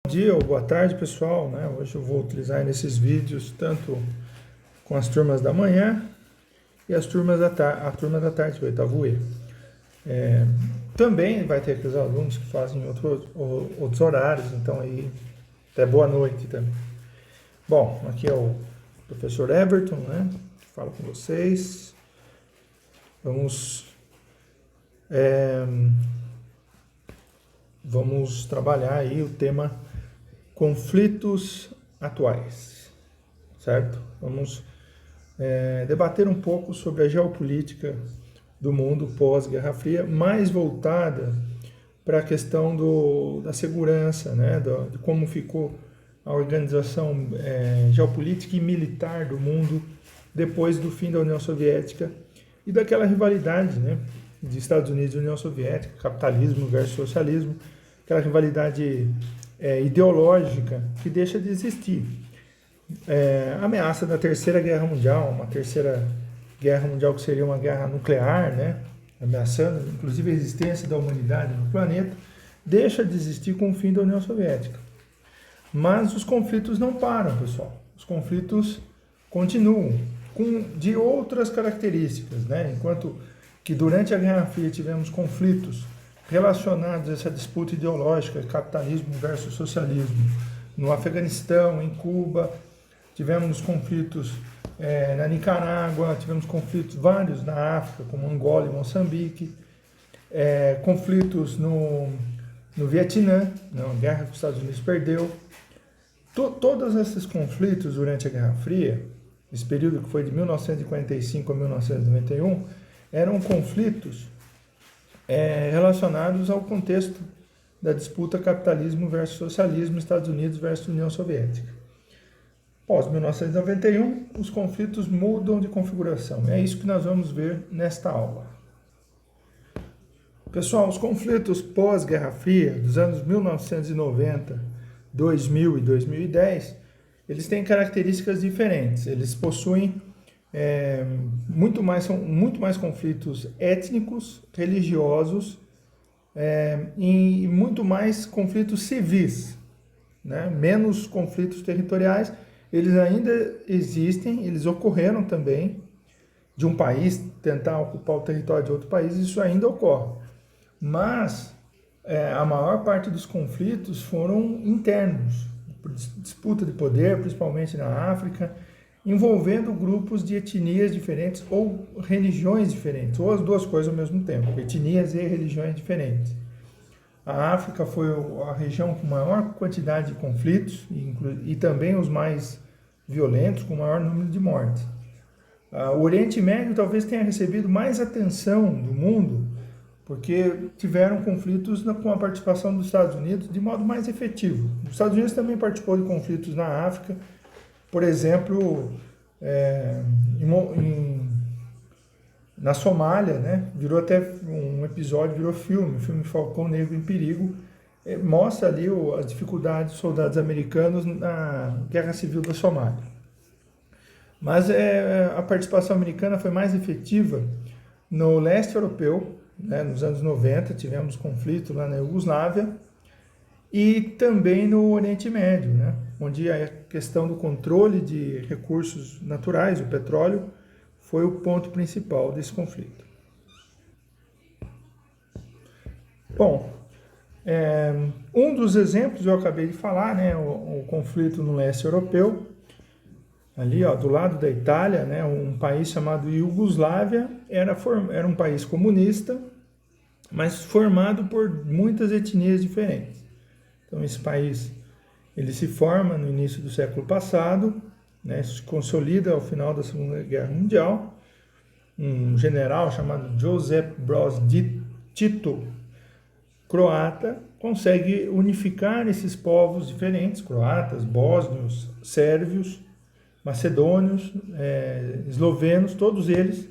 Bom dia ou boa tarde, pessoal, né? Hoje eu vou utilizar nesses vídeos tanto com as turmas da manhã e as turmas a turma da tarde, o oitavo E. Também vai ter aqueles alunos que fazem outros horários, então aí até boa noite também. Bom, aqui é o professor Everton, né? Que fala com vocês. Vamos trabalhar aí o tema conflitos atuais, certo? Vamos debater um pouco sobre a geopolítica do mundo pós-Guerra Fria, mais voltada para a questão da segurança, né? De como ficou a organização geopolítica e militar do mundo depois do fim da União Soviética e daquela rivalidade, né? De Estados Unidos e União Soviética, capitalismo versus socialismo, aquela rivalidade ideológica que deixa de existir. A ameaça da Terceira Guerra Mundial, uma Terceira Guerra Mundial que seria uma guerra nuclear, né, ameaçando inclusive a existência da humanidade no planeta, deixa de existir com o fim da União Soviética. Mas os conflitos não param, pessoal. Os conflitos continuam, de outras características, né? Enquanto que durante a Guerra Fria tivemos conflitos relacionados a essa disputa ideológica, capitalismo versus socialismo, no Afeganistão, em Cuba, tivemos conflitos na Nicarágua, tivemos conflitos vários na África, como Angola e Moçambique, conflitos no Vietnã, na guerra que os Estados Unidos perdeu. Todos esses conflitos durante a Guerra Fria, esse período que foi de 1945 a 1991, eram conflitos relacionados ao contexto da disputa capitalismo versus socialismo, Estados Unidos versus União Soviética. Pós 1991, os conflitos mudam de configuração. É isso que nós vamos ver nesta aula. Pessoal, os conflitos pós-Guerra Fria, dos anos 1990, 2000 e 2010, eles têm características diferentes. Eles possuem são muito mais conflitos étnicos, religiosos e muito mais conflitos civis, né? Menos conflitos territoriais. Eles ainda existem, eles ocorreram também, de um país tentar ocupar o território de outro país, isso ainda ocorre. Mas a maior parte dos conflitos foram internos, por disputa de poder, principalmente na África, envolvendo grupos de etnias diferentes ou religiões diferentes, ou as duas coisas ao mesmo tempo, etnias e religiões diferentes. A África foi a região com maior quantidade de conflitos e também os mais violentos, com maior número de mortes. O Oriente Médio talvez tenha recebido mais atenção do mundo, porque tiveram conflitos com a participação dos Estados Unidos de modo mais efetivo. Os Estados Unidos também participou de conflitos na África, por exemplo, na Somália, né? Virou até um episódio, virou filme, o filme Falcão Negro em Perigo, mostra ali as dificuldades dos soldados americanos na Guerra Civil da Somália. Mas a participação americana foi mais efetiva no leste europeu, né? Nos anos 90 tivemos conflito lá na Iugoslávia, e também no Oriente Médio, né? Onde a questão do controle de recursos naturais, o petróleo, foi o ponto principal desse conflito. Bom, um dos exemplos eu acabei de falar, né? O conflito no leste europeu, ali do lado da Itália, né? Um país chamado Iugoslávia, era um país comunista, mas formado por muitas etnias diferentes. Então, esse país ele se forma no início do século passado, né, se consolida ao final da Segunda Guerra Mundial. Um general chamado Josip Broz Tito, croata, consegue unificar esses povos diferentes, croatas, bósnios, sérvios, macedônios, eslovenos, todos eles,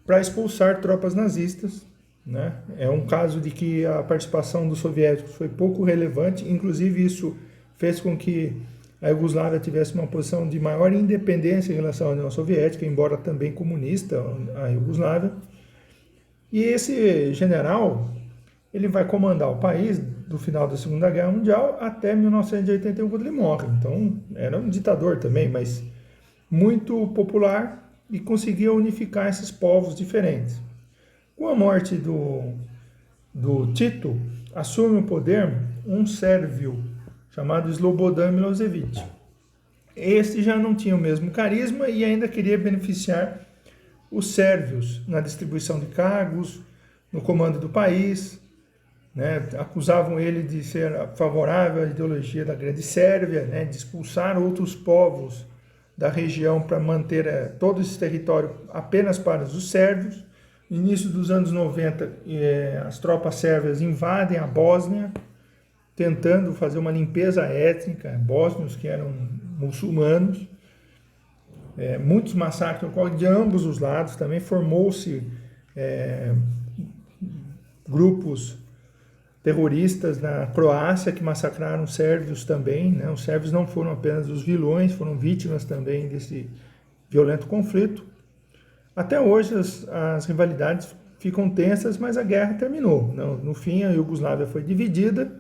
para expulsar tropas nazistas. Né? É um caso de que a participação dos soviéticos foi pouco relevante, inclusive isso fez com que a Iugoslávia tivesse uma posição de maior independência em relação à União Soviética, embora também comunista, a Iugoslávia. E esse general, ele vai comandar o país do final da Segunda Guerra Mundial até 1981, quando ele morre. Então, era um ditador também, mas muito popular e conseguia unificar esses povos diferentes. Com a morte do Tito, assume o poder um sérvio chamado Slobodan Milošević. Esse já não tinha o mesmo carisma e ainda queria beneficiar os sérvios na distribuição de cargos, no comando do país, né? Acusavam ele de ser favorável à ideologia da Grande Sérvia, né? De expulsar outros povos da região para manter todo esse território apenas para os sérvios. No início dos anos 90, as tropas sérvias invadem a Bósnia, tentando fazer uma limpeza étnica, bósnios que eram muçulmanos. Muitos massacres ocorrem de ambos os lados, também formou-se grupos terroristas na Croácia que massacraram sérvios também, né? Os sérvios não foram apenas os vilões, foram vítimas também desse violento conflito. Até hoje as rivalidades ficam tensas, mas a guerra terminou. No fim, a Iugoslávia foi dividida,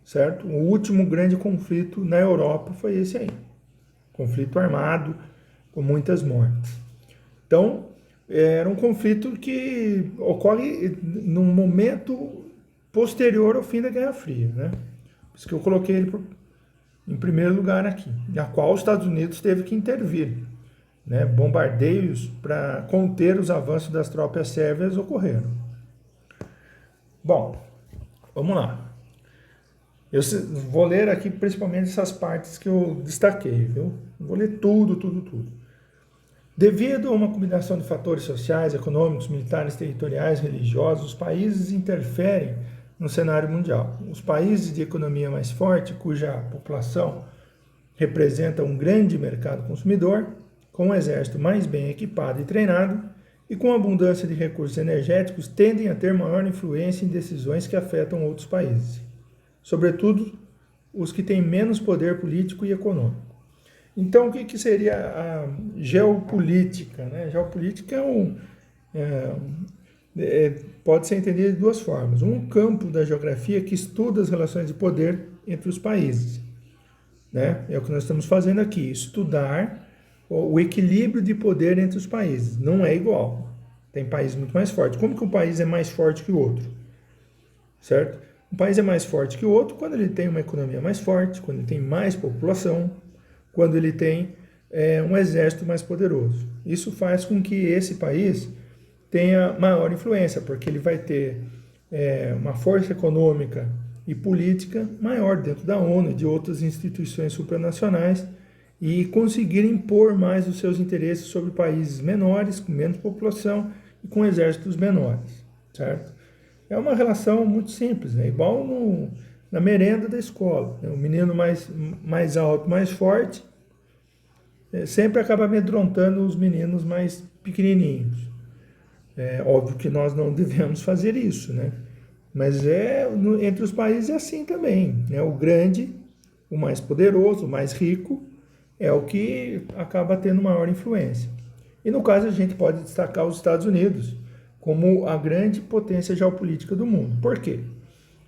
certo? O último grande conflito na Europa foi esse aí. Conflito armado, com muitas mortes. Então, era um conflito que ocorre num momento posterior ao fim da Guerra Fria, né? Por isso que eu coloquei ele em primeiro lugar aqui, na qual os Estados Unidos teve que intervir, né? Bombardeios para conter os avanços das tropas sérvias ocorreram. Bom, vamos lá. Eu vou ler aqui principalmente essas partes que eu destaquei, viu? Vou ler tudo. Devido a uma combinação de fatores sociais, econômicos, militares, territoriais, religiosos, os países interferem no cenário mundial. Os países de economia mais forte, cuja população representa um grande mercado consumidor, com um exército mais bem equipado e treinado, e com abundância de recursos energéticos, tendem a ter maior influência em decisões que afetam outros países, sobretudo os que têm menos poder político e econômico. Então, o que seria a geopolítica, né? Geopolítica pode ser entendida de duas formas. Um campo da geografia que estuda as relações de poder entre os países, né? É o que nós estamos fazendo aqui, estudar o equilíbrio de poder entre os países. Não é igual. Tem países muito mais fortes. Como que um país é mais forte que o outro? Certo? Um país é mais forte que o outro quando ele tem uma economia mais forte, quando ele tem mais população, quando ele tem um exército mais poderoso. Isso faz com que esse país tenha maior influência, porque ele vai ter uma força econômica e política maior dentro da ONU e de outras instituições supranacionais e conseguir impor mais os seus interesses sobre países menores, com menos população e com exércitos menores, certo? É uma relação muito simples, né? Igual na merenda da escola. O menino mais alto, mais forte, sempre acaba amedrontando os meninos mais pequenininhos. É óbvio que nós não devemos fazer isso, né? Mas entre os países é assim também, né? O grande, o mais poderoso, o mais rico, é o que acaba tendo maior influência. E no caso a gente pode destacar os Estados Unidos como a grande potência geopolítica do mundo. Por quê?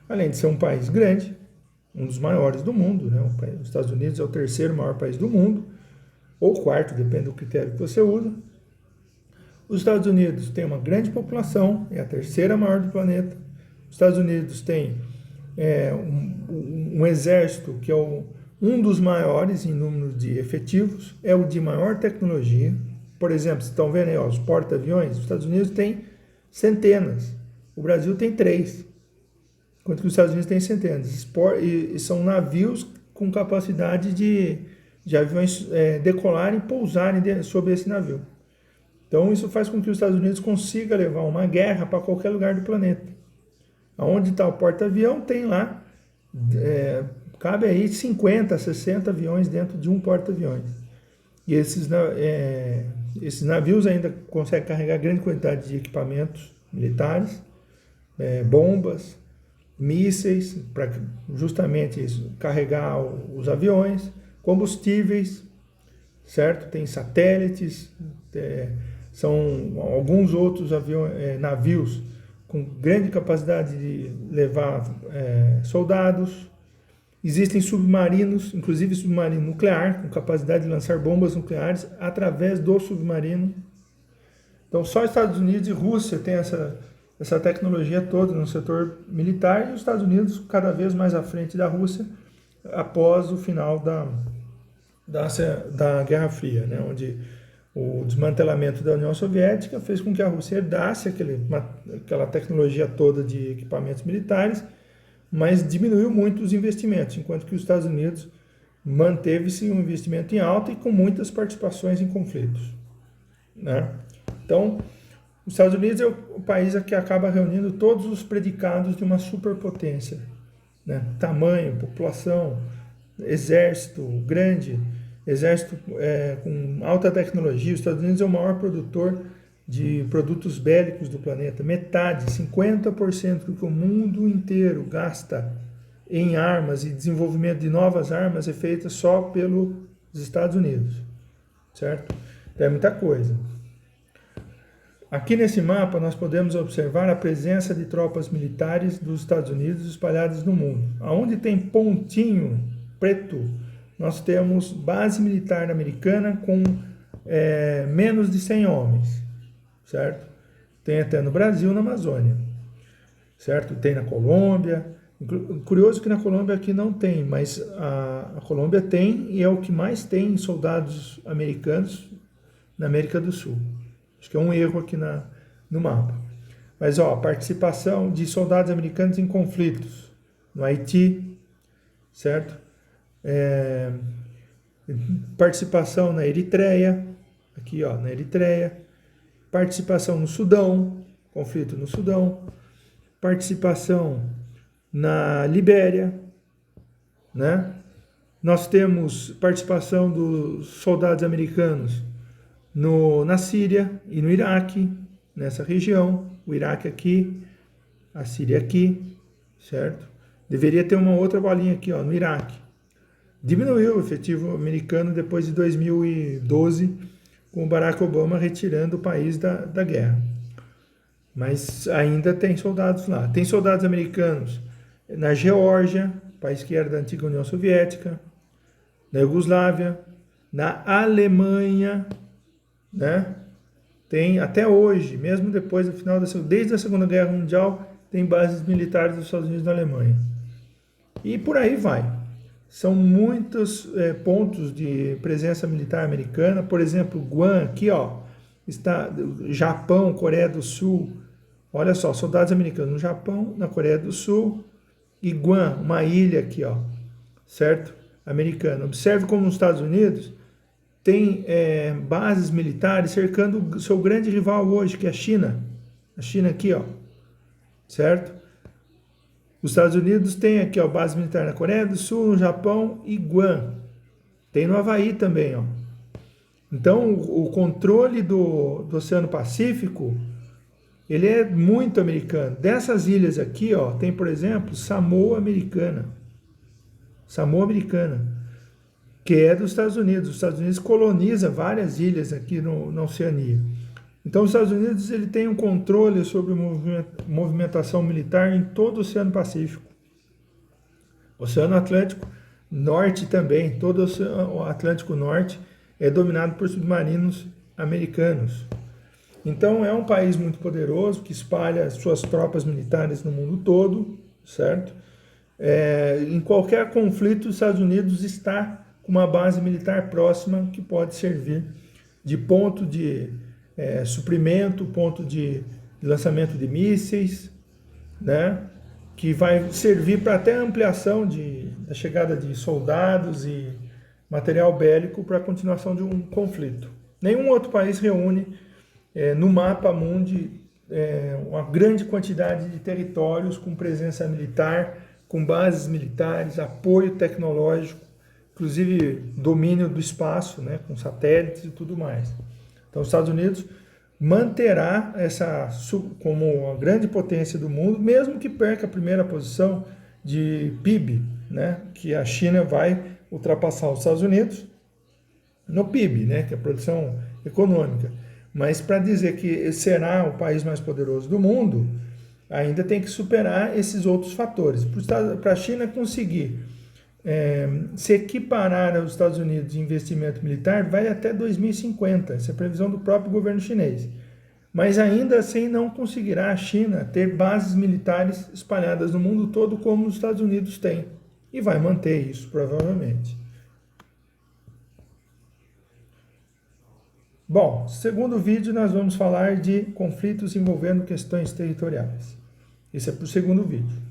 Além de ser um país grande, um dos maiores do mundo, né? Os Estados Unidos é o terceiro maior país do mundo, ou quarto, depende do critério que você usa. Os Estados Unidos têm uma grande população, é a terceira maior do planeta. Os Estados Unidos tem um exército que é um dos maiores em número de efetivos, é o de maior tecnologia. Por exemplo, vocês estão vendo aí, os porta-aviões, os Estados Unidos tem centenas, o Brasil tem 3, enquanto que os Estados Unidos tem centenas. E são navios com capacidade de aviões decolarem e pousarem sobre esse navio. Então isso faz com que os Estados Unidos consiga levar uma guerra para qualquer lugar do planeta. Onde está o porta-avião, tem lá, cabe aí 50, 60 aviões dentro de um porta-aviões. E esses navios ainda conseguem carregar grande quantidade de equipamentos militares, bombas, mísseis, para justamente isso, carregar os aviões, combustíveis, certo? Tem satélites, são alguns outros navios com grande capacidade de levar soldados. Existem submarinos, inclusive submarino nuclear, com capacidade de lançar bombas nucleares através do submarino. Então, só Estados Unidos e Rússia têm essa tecnologia toda no setor militar, e os Estados Unidos cada vez mais à frente da Rússia após o final da Guerra Fria, né, onde o desmantelamento da União Soviética fez com que a Rússia herdasse aquela tecnologia toda de equipamentos militares, mas diminuiu muito os investimentos, enquanto que os Estados Unidos manteve-se um investimento em alta e com muitas participações em conflitos, né? Então, os Estados Unidos é o país que acaba reunindo todos os predicados de uma superpotência, né? Tamanho, população, exército grande, exército com alta tecnologia. Os Estados Unidos é o maior produtor de produtos bélicos do planeta. Metade, 50% do que o mundo inteiro gasta em armas e desenvolvimento de novas armas é feita só pelos Estados Unidos, certo? Então é muita coisa. Aqui nesse mapa nós podemos observar a presença de tropas militares dos Estados Unidos espalhadas no mundo. Aonde tem pontinho preto, nós temos base militar americana com menos de 100 homens, certo? Tem até no Brasil, na Amazônia, certo? Tem na Colômbia. Curioso que na Colômbia aqui não tem, mas a Colômbia tem, e é o que mais tem soldados americanos na América do Sul. Acho que é um erro aqui no mapa. Mas, ó, participação de soldados americanos em conflitos no Haiti, certo? Participação na Eritreia, aqui, ó, na Eritreia. Participação no Sudão, conflito no Sudão. Participação na Libéria, né? Nós temos participação dos soldados americanos na Síria e no Iraque, nessa região. O Iraque aqui, a Síria aqui, certo? Deveria ter uma outra bolinha aqui, ó, no Iraque. Diminuiu o efetivo americano depois de 2012, com o Barack Obama retirando o país da guerra. Mas ainda tem soldados lá. Tem soldados americanos na Geórgia, país que era da antiga União Soviética, na Iugoslávia, na Alemanha, né? Tem até hoje, mesmo depois do final desde a Segunda Guerra Mundial, tem bases militares dos Estados Unidos na Alemanha. E por aí vai. São muitos pontos de presença militar americana. Por exemplo, Guam, aqui, ó, está Japão, Coreia do Sul. Olha só, soldados americanos no Japão, na Coreia do Sul, e Guam, uma ilha aqui, ó, certo? Americana. Observe como os Estados Unidos tem bases militares cercando o seu grande rival hoje, que é a China. A China aqui, ó, certo? Os Estados Unidos tem aqui, ó, base militar na Coreia do Sul, no Japão e Guam. Tem no Havaí também, ó. Então, o controle do Oceano Pacífico, ele é muito americano. Dessas ilhas aqui, ó, tem, por exemplo, Samoa Americana. Samoa Americana, que é dos Estados Unidos. Os Estados Unidos coloniza várias ilhas aqui na Oceania. Então, os Estados Unidos ele tem um controle sobre movimentação militar em todo o Oceano Pacífico. Oceano Atlântico Norte também, todo o Atlântico Norte é dominado por submarinos americanos. Então, é um país muito poderoso que espalha suas tropas militares no mundo todo, certo? Em qualquer conflito, os Estados Unidos está com uma base militar próxima que pode servir de ponto de suprimento, ponto de lançamento de mísseis, né? Que vai servir para até ampliação da chegada de soldados e material bélico para a continuação de um conflito. Nenhum outro país reúne no mapa mundi uma grande quantidade de territórios com presença militar, com bases militares, apoio tecnológico, inclusive domínio do espaço, né, com satélites e tudo mais. Então, os Estados Unidos manterá como a grande potência do mundo, mesmo que perca a primeira posição de PIB, né, que a China vai ultrapassar os Estados Unidos no PIB, né, que é a produção econômica. Mas para dizer que será o país mais poderoso do mundo, ainda tem que superar esses outros fatores. Para a China conseguir se equiparar aos Estados Unidos em investimento militar, vai até 2050, essa é a previsão do próprio governo chinês. Mas ainda assim não conseguirá a China ter bases militares espalhadas no mundo todo como os Estados Unidos têm. E vai manter isso, provavelmente. Bom, segundo vídeo nós vamos falar de conflitos envolvendo questões territoriais. Esse é para o segundo vídeo.